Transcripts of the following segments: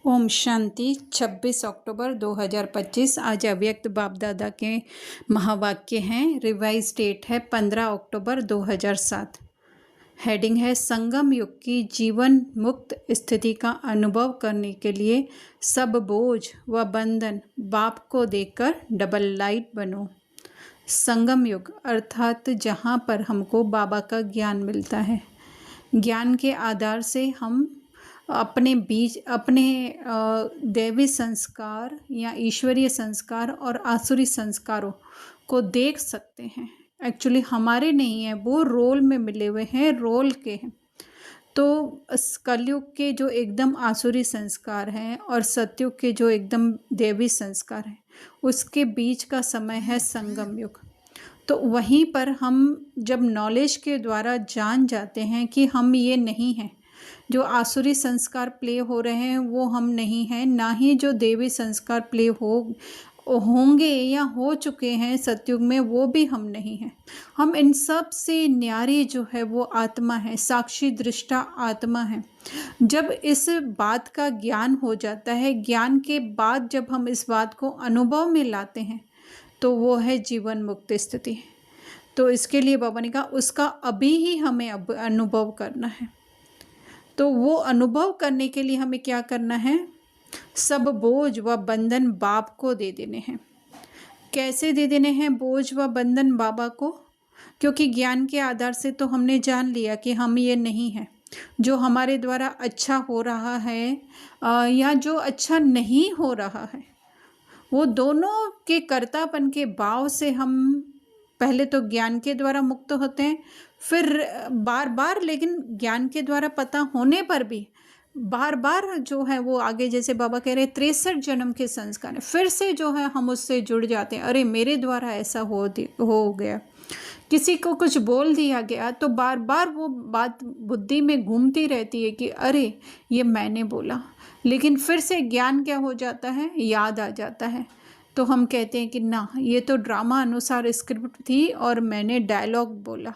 ओम शांति 26 अक्टूबर 2025। आज अव्यक्त बाप दादा के महावाक्य हैं। रिवाइज डेट है 15 अक्टूबर 2007। हेडिंग है संगम युग की जीवन मुक्त स्थिति का अनुभव करने के लिए सब बोझ व बंधन बाप को देकर डबल लाइट बनो। संगम युग अर्थात जहाँ पर हमको बाबा का ज्ञान मिलता है। ज्ञान के आधार से हम अपने दैवी संस्कार या ईश्वरीय संस्कार और आसुरी संस्कारों को देख सकते हैं। एक्चुअली हमारे नहीं है, वो रोल में मिले हुए हैं, रोल के हैं। तो कलयुग के जो एकदम आसुरी संस्कार हैं और सतयुग के जो एकदम दैवी संस्कार हैं, उसके बीच का समय है संगम युग। तो वहीं पर हम जब नॉलेज के द्वारा जान जाते हैं कि हम ये नहीं हैं, जो आसुरी संस्कार प्ले हो रहे हैं वो हम नहीं हैं, ना ही जो देवी संस्कार प्ले होंगे या हो चुके हैं सतयुग में वो भी हम नहीं हैं। हम इन सब से न्यारी जो है वो आत्मा है, साक्षी दृष्टा आत्मा है। जब इस बात का ज्ञान हो जाता है, ज्ञान के बाद जब हम इस बात को अनुभव में लाते हैं तो वो है जीवन मुक्त स्थिति। तो इसके लिए बाबा ने कहा उसका अभी ही हमें अब अनुभव करना है। तो वो अनुभव करने के लिए हमें क्या करना है? सब बोझ व बंधन बाप को दे देने हैं। कैसे दे देने हैं बोझ व बंधन बाबा को? क्योंकि ज्ञान के आधार से तो हमने जान लिया कि हम ये नहीं हैं। जो हमारे द्वारा अच्छा हो रहा है या जो अच्छा नहीं हो रहा है, वो दोनों के कर्तापन के भाव से हम पहले तो ज्ञान के द्वारा मुक्त होते हैं, फिर बार बार, लेकिन ज्ञान के द्वारा पता होने पर भी बार बार जो है वो आगे, जैसे बाबा कह रहे हैं 63 जन्म के संस्कार है, फिर से जो है हम उससे जुड़ जाते हैं। अरे मेरे द्वारा ऐसा हो गया, किसी को कुछ बोल दिया गया, तो बार बार वो बात बुद्धि में घूमती रहती है कि अरे ये मैंने बोला। लेकिन फिर से ज्ञान क्या हो जाता है, याद आ जाता है। तो हम कहते हैं कि ना, ये तो ड्रामा अनुसार स्क्रिप्ट थी और मैंने डायलॉग बोला।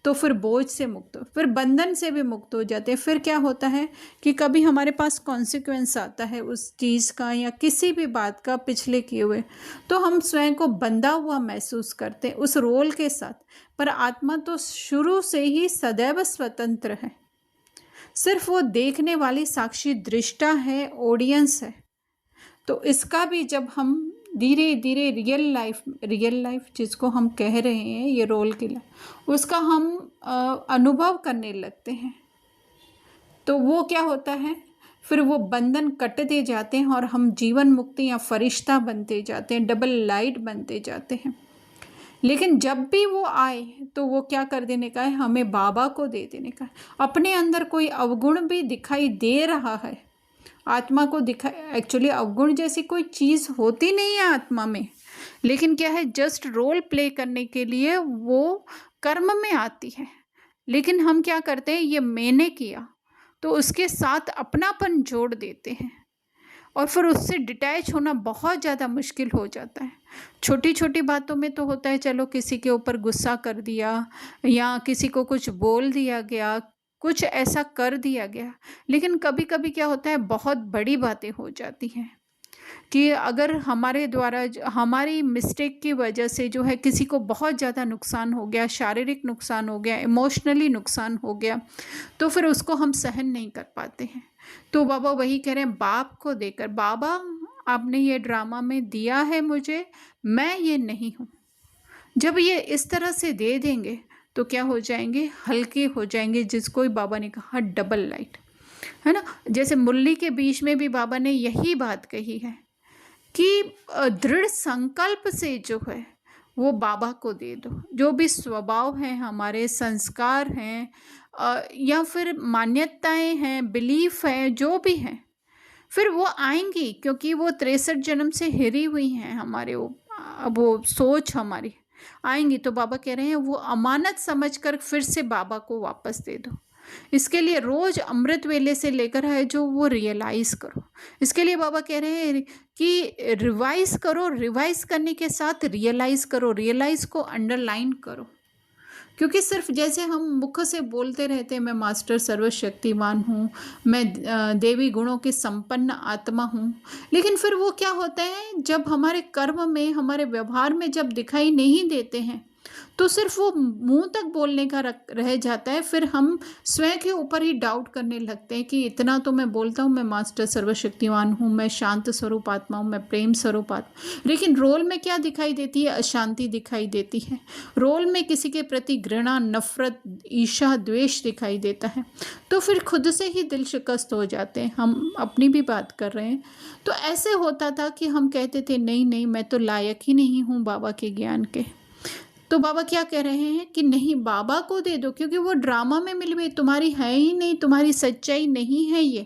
तो फिर बोझ से मुक्त, फिर बंधन से भी मुक्त हो जाते हैं। फिर क्या होता है कि कभी हमारे पास कॉन्सिक्वेंस आता है उस चीज़ का या किसी भी बात का पिछले किए हुए, तो हम स्वयं को बंधा हुआ महसूस करते हैं उस रोल के साथ। पर आत्मा तो शुरू से ही सदैव स्वतंत्र है, सिर्फ वो देखने वाली साक्षी दृष्टा है, ऑडियंस है। तो इसका भी जब हम धीरे धीरे रियल लाइफ जिसको हम कह रहे हैं, ये रोल की लाइफ, उसका हम अनुभव करने लगते हैं, तो वो क्या होता है, फिर वो बंधन कटते जाते हैं और हम जीवन मुक्ति या फरिश्ता बनते जाते हैं, डबल लाइट बनते जाते हैं। लेकिन जब भी वो आए तो वो क्या कर देने का है, हमें बाबा को दे देने का है। अपने अंदर कोई अवगुण भी दिखाई दे रहा है, आत्मा को दिखा, एक्चुअली अवगुण जैसी कोई चीज़ होती नहीं है आत्मा में, लेकिन क्या है, जस्ट रोल प्ले करने के लिए वो कर्म में आती है। लेकिन हम क्या करते हैं, ये मैंने किया, तो उसके साथ अपनापन जोड़ देते हैं और फिर उससे डिटैच होना बहुत ज़्यादा मुश्किल हो जाता है। छोटी छोटी बातों में तो होता है, चलो किसी के ऊपर गुस्सा कर दिया या किसी को कुछ बोल दिया गया, कुछ ऐसा कर दिया गया। लेकिन कभी कभी क्या होता है, बहुत बड़ी बातें हो जाती हैं कि अगर हमारे द्वारा हमारी मिस्टेक की वजह से जो है किसी को बहुत ज़्यादा नुकसान हो गया, शारीरिक नुकसान हो गया, इमोशनली नुकसान हो गया, तो फिर उसको हम सहन नहीं कर पाते हैं। तो बाबा वही कह रहे हैं, बाप को देकर, बाबा आपने ये ड्रामा में दिया है मुझे, मैं ये नहीं हूँ। जब ये इस तरह से दे देंगे तो क्या हो जाएंगे, हल्के हो जाएंगे, जिसको बाबा ने कहा डबल लाइट, है ना। जैसे मुरली के बीच में भी बाबा ने यही बात कही है कि दृढ़ संकल्प से जो है वो बाबा को दे दो। जो भी स्वभाव हैं, हमारे संस्कार हैं या फिर मान्यताएं हैं, बिलीफ है, जो भी हैं, फिर वो आएंगी, क्योंकि वो 63 जन्म से हिरी हुई हैं हमारे वो सोच हमारी आएंगी। तो बाबा कह रहे हैं वो अमानत समझकर फिर से बाबा को वापस दे दो। इसके लिए रोज अमृत वेले से लेकर है जो वो रियलाइज़ करो। इसके लिए बाबा कह रहे हैं कि रिवाइज करो, रिवाइज करने के साथ रियलाइज़ करो, रियलाइज़ को अंडरलाइन करो, क्योंकि सिर्फ जैसे हम मुख से बोलते रहते हैं मैं मास्टर सर्वशक्तिमान हूँ, मैं देवी गुणों की संपन्न आत्मा हूँ, लेकिन फिर वो क्या होता है जब हमारे कर्म में, हमारे व्यवहार में जब दिखाई नहीं देते हैं, तो सिर्फ वो मुंह तक बोलने का रह जाता है। फिर हम स्वयं के ऊपर ही डाउट करने लगते हैं कि इतना तो मैं बोलता हूँ मैं मास्टर सर्वशक्तिमान हूँ, मैं शांत स्वरूप आत्मा हूँ, मैं प्रेम स्वरूप आत्मा, लेकिन रोल में क्या दिखाई देती है? अशांति दिखाई देती है। रोल में किसी के प्रति घृणा, नफरत, ईर्ष्या, द्वेष दिखाई देता है। तो फिर खुद से ही दिल शिकस्त हो जाते हैं। हम अपनी भी बात कर रहे हैं। तो ऐसे होता था कि हम कहते थे नहीं नहीं, मैं तो लायक ही नहीं हूँ बाबा के ज्ञान के। तो बाबा क्या कह रहे हैं कि नहीं, बाबा को दे दो, क्योंकि वो ड्रामा में मिल गई, तुम्हारी है ही नहीं, तुम्हारी सच्चाई नहीं है ये।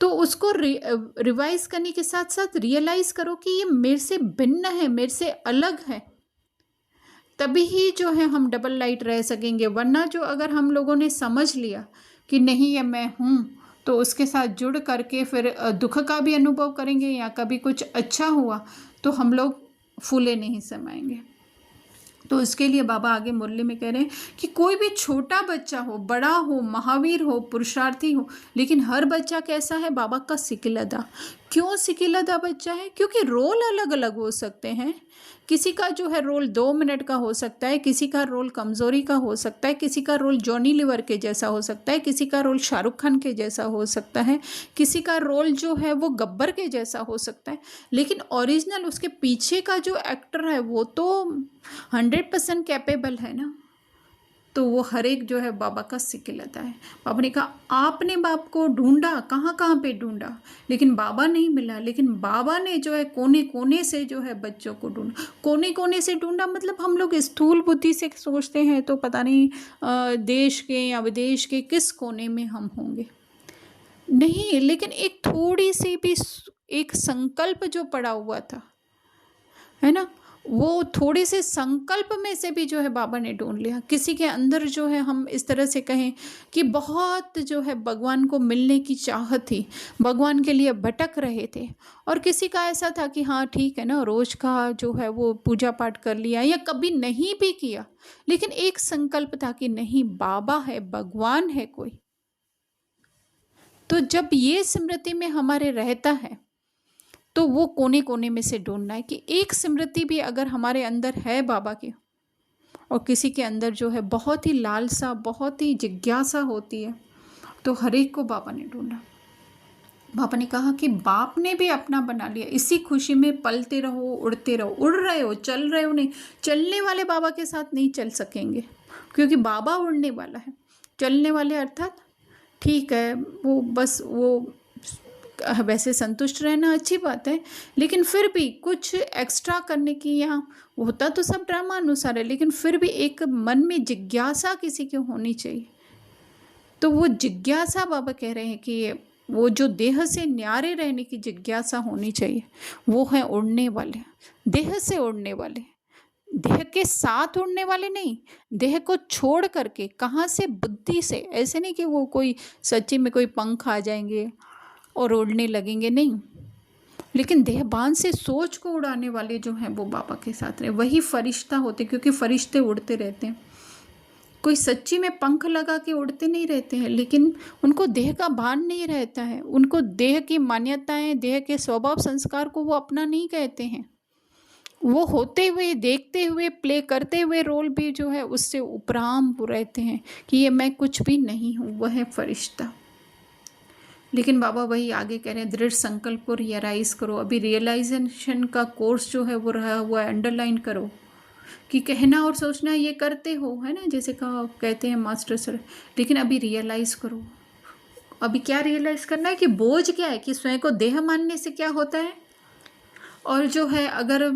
तो उसको रिवाइज करने के साथ साथ रियलाइज करो कि ये मेरे से भिन्न है, मेरे से अलग है। तभी ही जो है हम डबल लाइट रह सकेंगे। वरना जो अगर हम लोगों ने समझ लिया कि नहीं ये मैं हूँ, तो उसके साथ जुड़ करके फिर दुख का भी अनुभव करेंगे, या कभी कुछ अच्छा हुआ तो हम लोग फूले नहीं समाएंगे। तो इसके लिए बाबा आगे मुरली में कह रहे हैं कि कोई भी छोटा बच्चा हो, बड़ा हो, महावीर हो, पुरुषार्थी हो, लेकिन हर बच्चा कैसा है? बाबा का सिकिलदा। क्यों सिकिलदा बच्चा है? क्योंकि रोल अलग अलग हो सकते हैं। किसी का जो है रोल 2 मिनट का हो सकता है, किसी का रोल कमज़ोरी का हो सकता है, किसी का रोल जॉनी लीवर के जैसा हो सकता है, किसी का रोल शाहरुख खान के जैसा हो सकता है, किसी का रोल जो है वो गब्बर के जैसा हो सकता है, लेकिन ओरिजिनल उसके पीछे का जो एक्टर है वो तो 100% कैपेबल है ना। तो वो हर एक जो है बाबा का सिकिलता है। बाबा ने कहा आपने बाप को ढूंढा, कहाँ कहाँ पे ढूंढा, लेकिन बाबा नहीं मिला। लेकिन बाबा ने जो है कोने कोने से जो है बच्चों को ढूंढा। कोने कोने से ढूंढा मतलब हम लोग स्थूल बुद्धि से सोचते हैं तो पता नहीं देश के या विदेश के किस कोने में हम होंगे, नहीं, लेकिन एक थोड़ी सी भी एक संकल्प जो पड़ा हुआ था, है ना, वो थोड़े से संकल्प में से भी जो है बाबा ने ढूंढ लिया। किसी के अंदर जो है हम इस तरह से कहें कि बहुत जो है भगवान को मिलने की चाहत थी, भगवान के लिए भटक रहे थे, और किसी का ऐसा था कि हाँ ठीक है ना, रोज का जो है वो पूजा पाठ कर लिया या कभी नहीं भी किया, लेकिन एक संकल्प था कि नहीं, बाबा है, भगवान है कोई। तो जब ये स्मृति में हमारे रहता है तो वो कोने कोने में से ढूंढना है कि एक स्मृति भी अगर हमारे अंदर है बाबा की, और किसी के अंदर जो है बहुत ही लालसा, बहुत ही जिज्ञासा होती है, तो हर एक को बाबा ने ढूंढा। बाबा ने कहा कि बाप ने भी अपना बना लिया, इसी खुशी में पलते रहो, उड़ते रहो। उड़ रहे हो, चल रहे हो नहीं, चलने वाले बाबा के साथ नहीं चल सकेंगे, क्योंकि बाबा उड़ने वाला है। चलने वाले अर्थात ठीक है, वो बस वो वैसे संतुष्ट रहना अच्छी बात है, लेकिन फिर भी कुछ एक्स्ट्रा करने की, यहाँ होता तो सब ड्रामा अनुसार है, लेकिन फिर भी एक मन में जिज्ञासा किसी की होनी चाहिए। तो वो जिज्ञासा बाबा कह रहे हैं कि वो जो देह से न्यारे रहने की जिज्ञासा होनी चाहिए, वो है उड़ने वाले, देह से उड़ने वाले, देह के साथ उड़ने वाले नहीं, देह को छोड़ करके, कहाँ से? बुद्धि से। ऐसे नहीं कि वो कोई सच्ची में कोई पंख आ जाएंगे और उड़ने लगेंगे, नहीं, लेकिन देहबान से सोच को उड़ाने वाले जो हैं वो बाबा के साथ रहे, वही फरिश्ता होते, क्योंकि फरिश्ते उड़ते रहते हैं। कोई सच्ची में पंख लगा के उड़ते नहीं रहते हैं, लेकिन उनको देह का भान नहीं रहता है, उनको देह की मान्यताएं, देह के स्वभाव संस्कार को वो अपना नहीं कहते हैं। वो होते हुए, देखते हुए, प्ले करते हुए रोल भी जो है उससे उपराम रहते हैं कि ये मैं कुछ भी नहीं हूँ, वह है फरिश्ता। लेकिन बाबा वही आगे कह रहे हैं, दृढ़ संकल्प को रियलाइज करो। अभी रियलाइजेशन का कोर्स जो है वो रहा हुआ है, अंडरलाइन करो कि कहना और सोचना ये करते हो, है ना, जैसे कहा कहते हैं मास्टर सर, लेकिन अभी रियलाइज़ करो। अभी क्या रियलाइज़ करना है कि बोझ क्या है, कि स्वयं को देह मानने से क्या होता है, और जो है अगर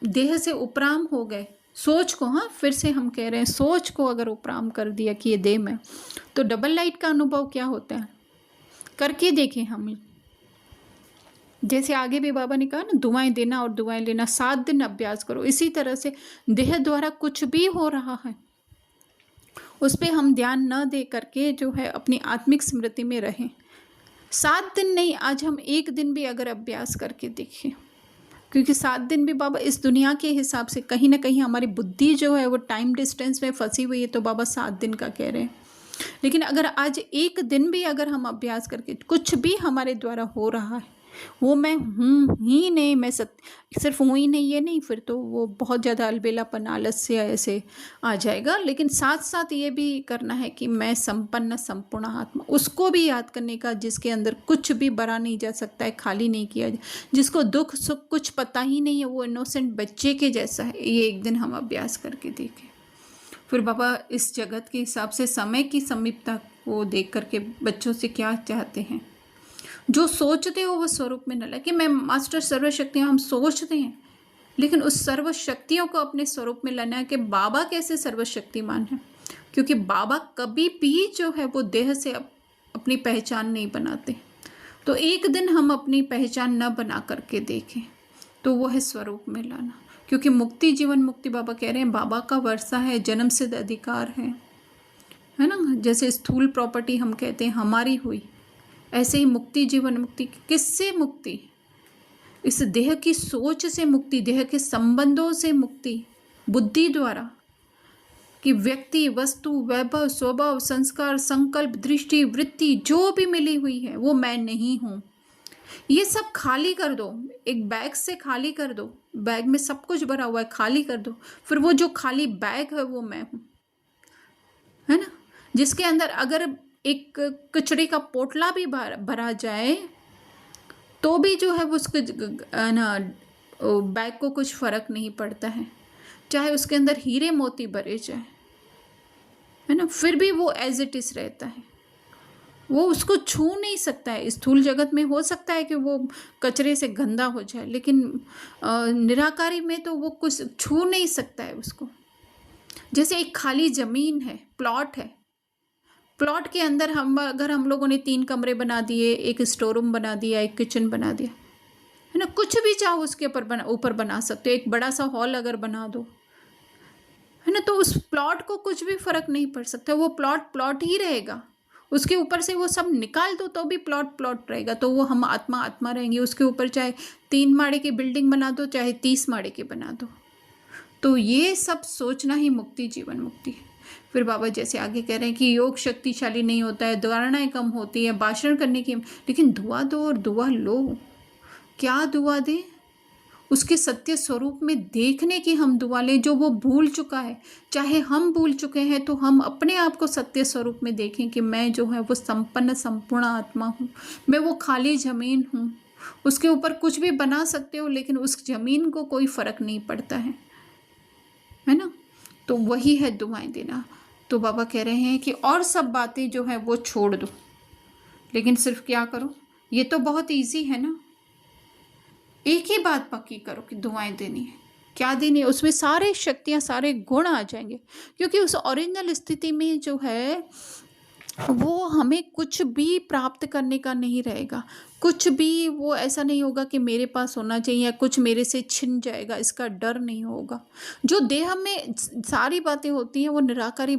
देह से उपराम हो गए, सोच को, हाँ फिर से हम कह रहे हैं, सोच को अगर उपराम कर दिया कि ये देह में, तो डबल लाइट का अनुभव क्या होता है, करके देखें हम। जैसे आगे भी बाबा ने कहा ना, दुआएं देना और दुआएं लेना, 7 दिन अभ्यास करो। इसी तरह से देह द्वारा कुछ भी हो रहा है उस पर हम ध्यान न दे करके जो है अपनी आत्मिक स्मृति में रहें। 7 दिन नहीं, आज हम 1 दिन भी अगर अभ्यास करके देखें क्योंकि 7 दिन भी बाबा इस दुनिया के हिसाब से कहीं न कहीं हमारी बुद्धि जो है वो टाइम डिस्टेंस में फँसी हुई है, तो बाबा 7 दिन का कह रहे हैं। लेकिन अगर आज एक दिन भी अगर हम अभ्यास करके कुछ भी हमारे द्वारा हो रहा है, वो मैं हूँ ही नहीं, मैं सिर्फ हूँ ही नहीं, ये नहीं, फिर तो वो बहुत ज़्यादा अलबेलापन, आलस्य ऐसे आ जाएगा। लेकिन साथ साथ ये भी करना है कि मैं संपन्न संपूर्ण आत्मा, उसको भी याद करने का, जिसके अंदर कुछ भी भरा नहीं जा सकता है, खाली नहीं किया जिसको दुख सुख कुछ पता ही नहीं है, वो इनोसेंट बच्चे के जैसा है। ये एक दिन हम अभ्यास करके देखें। फिर बाबा इस जगत के हिसाब से समय की समीपता को देख करके बच्चों से क्या चाहते हैं, जो सोचते हो वो स्वरूप में न लगे। मैं मास्टर सर्वशक्तियाँ हम सोचते हैं, लेकिन उस सर्वशक्तियों को अपने स्वरूप में लाना है कि बाबा कैसे सर्वशक्तिमान है। क्योंकि बाबा कभी भी जो है वो देह से अपनी पहचान नहीं बनाते। तो एक दिन हम अपनी पहचान न बना करके देखें, तो वो है स्वरूप में लाना। क्योंकि मुक्ति जीवन मुक्ति बाबा कह रहे हैं बाबा का वर्षा है, जन्म सिद्ध अधिकार है ना। जैसे स्थूल प्रॉपर्टी हम कहते हैं हमारी हुई, ऐसे ही मुक्ति जीवन मुक्ति किससे मुक्ति? इस देह की सोच से मुक्ति, देह के संबंधों से मुक्ति, बुद्धि द्वारा कि व्यक्ति, वस्तु, वैभव, स्वभाव, संस्कार, संकल्प, दृष्टि, वृत्ति जो भी मिली हुई है वो मैं नहीं हूँ। ये सब खाली कर दो, एक बैग से खाली कर दो, बैग में सब कुछ भरा हुआ है, खाली कर दो, फिर वो जो खाली बैग है वो मैं हूँ, है ना। जिसके अंदर अगर एक कचड़े का पोटला भी भरा जाए तो भी जो है वो उसके ना बैग को कुछ फर्क नहीं पड़ता है, चाहे उसके अंदर हीरे मोती भरे जाए, है ना, फिर भी वो एज इट इज रहता है। वो उसको छू नहीं सकता है। स्थूल जगत में हो सकता है कि वो कचरे से गंदा हो जाए, लेकिन निराकारी में तो वो कुछ छू नहीं सकता है उसको। जैसे एक खाली ज़मीन है, प्लॉट है, प्लॉट के अंदर अगर हम लोगों ने 3 कमरे बना दिए, एक स्टोर रूम बना दिया, एक किचन बना दिया, है ना, कुछ भी चाहो उसके ऊपर बना सकते हो। एक बड़ा सा हॉल अगर बना दो, है ना, तो उस प्लॉट को कुछ भी फर्क नहीं पड़ सकता, वो प्लॉट ही रहेगा। उसके ऊपर से वो सब निकाल दो तो भी प्लॉट रहेगा। तो वो हम आत्मा रहेंगे। उसके ऊपर चाहे 3 माड़े की बिल्डिंग बना दो, चाहे 30 माड़े की बना दो। तो ये सब सोचना ही मुक्ति जीवन मुक्ति है। फिर बाबा जैसे आगे कह रहे हैं कि योग शक्तिशाली नहीं होता है, धारणाएं कम होती है, भाषण करने की, लेकिन दुआ दो और दुआ लो। क्या दुआ दें? उसके सत्य स्वरूप में देखने की हम दुआ लें, जो वो भूल चुका है। चाहे हम भूल चुके हैं तो हम अपने आप को सत्य स्वरूप में देखें कि मैं जो है वो संपन्न संपूर्ण आत्मा हूँ, मैं वो खाली ज़मीन हूँ। उसके ऊपर कुछ भी बना सकते हो, लेकिन उस ज़मीन को कोई फ़र्क नहीं पड़ता है ना। तो वही है दुआएं देना। तो बाबा कह रहे हैं कि और सब बातें जो है वो छोड़ दो, लेकिन सिर्फ क्या करो? ये तो बहुत ईजी है ना। एक ही बात पक्की करो कि दुआएं देनी है। क्या देनी है? उसमें सारे शक्तियाँ, सारे गुण आ जाएंगे, क्योंकि उस ओरिजिनल स्थिति में जो है वो हमें कुछ भी प्राप्त करने का नहीं रहेगा। कुछ भी वो ऐसा नहीं होगा कि मेरे पास होना चाहिए या कुछ मेरे से छिन जाएगा, इसका डर नहीं होगा। जो देह में सारी बातें होती हैं वो निराकारी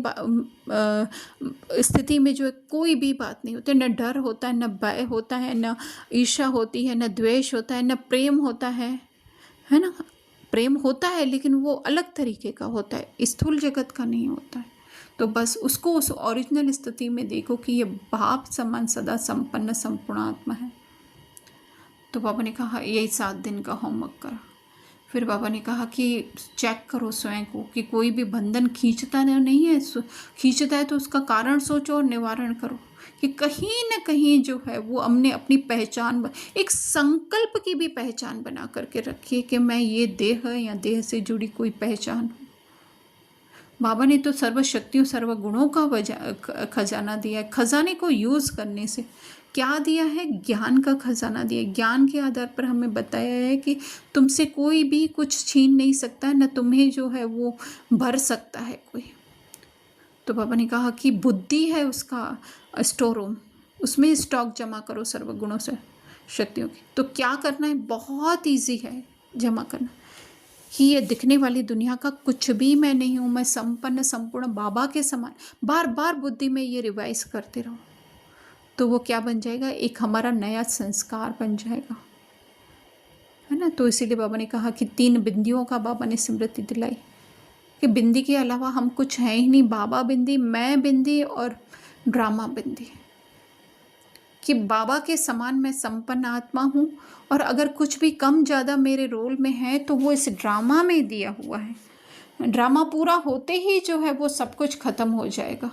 स्थिति में जो है कोई भी बात नहीं होती। न डर होता है, न भय होता है, न ईर्ष्या होती है, न द्वेष होता है, न प्रेम होता है ना। प्रेम होता है लेकिन वो अलग तरीके का होता है, स्थूल जगत का नहीं होता है। तो बस उसको उस ओरिजिनल स्थिति में देखो कि ये भाव समान सदा संपन्न संपूर्ण आत्मा है। तो बाबा ने कहा यही 7 दिन का होमवर्क करा। फिर बाबा ने कहा कि चेक करो स्वयं को कि कोई भी बंधन खींचता नहीं है, खींचता है तो उसका कारण सोचो और निवारण करो कि कहीं ना कहीं जो है वो हमने अपनी पहचान, एक संकल्प की भी पहचान बना करके रखिए कि मैं ये देह या देह से जुड़ी कोई पहचान हूँ। बाबा ने तो सर्वशक्तियों सर्वगुणों का खजाना दिया है। खजाने को यूज़ करने से क्या दिया है? ज्ञान का खजाना दिया है। ज्ञान के आधार पर हमें बताया है कि तुमसे कोई भी कुछ छीन नहीं सकता है, न तुम्हें जो है वो भर सकता है कोई। तो बाबा ने कहा कि बुद्धि है उसका स्टोर रूम, उसमें स्टॉक जमा करो सर्वगुणों से शक्तियों की। तो क्या करना है? बहुत ईजी है जमा करना, कि ये दिखने वाली दुनिया का कुछ भी मैं नहीं हूँ, मैं संपन्न संपूर्ण बाबा के समान। बार बार बुद्धि में ये रिवाइज करते रहो तो वो क्या बन जाएगा? एक हमारा नया संस्कार बन जाएगा। है ना। तो इसीलिए बाबा ने कहा कि 3 बिंदियों का बाबा ने स्मृति दिलाई कि बिंदी के अलावा हम कुछ हैं ही नहीं। बाबा बिंदी, मैं बिंदी और ड्रामा बिंदी, कि बाबा के समान मैं संपन्न आत्मा हूँ, और अगर कुछ भी कम ज़्यादा मेरे रोल में है तो वो इस ड्रामा में दिया हुआ है। ड्रामा पूरा होते ही जो है वो सब कुछ ख़त्म हो जाएगा,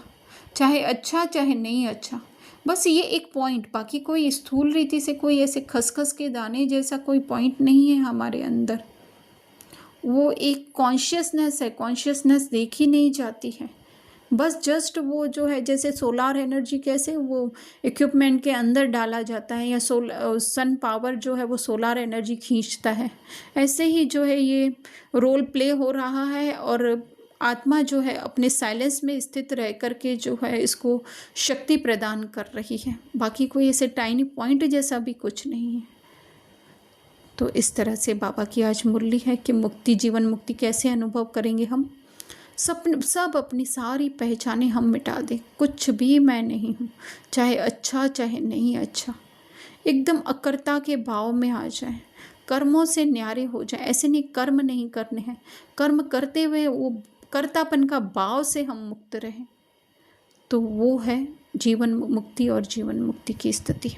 चाहे अच्छा चाहे नहीं अच्छा। बस ये एक पॉइंट, बाकी कोई स्थूल रीति से कोई ऐसे खसखस के दाने जैसा कोई पॉइंट नहीं है हमारे अंदर। वो एक कॉन्शियसनेस है, कॉन्शियसनेस देखी नहीं जाती है। बस जस्ट वो जो है, जैसे सोलार एनर्जी कैसे वो इक्विपमेंट के अंदर डाला जाता है, या सन पावर जो है वो सोलार एनर्जी खींचता है, ऐसे ही जो है ये रोल प्ले हो रहा है। और आत्मा जो है अपने साइलेंस में स्थित रह कर के जो है इसको शक्ति प्रदान कर रही है। बाकी कोई ऐसे टाइनी पॉइंट जैसा भी कुछ नहीं है। तो इस तरह से बाबा की आज मुरली है कि मुक्ति, जीवन मुक्ति कैसे अनुभव करेंगे हम। सब अपनी सारी पहचानें हम मिटा दें, कुछ भी मैं नहीं हूँ, चाहे अच्छा चाहे नहीं अच्छा। एकदम अकर्ता के भाव में आ जाए, कर्मों से न्यारे हो जाए। ऐसे नहीं कर्म नहीं करने हैं, कर्म करते हुए वो कर्तापन का भाव से हम मुक्त रहें। तो वो है जीवन मुक्ति और जीवन मुक्ति की स्थिति।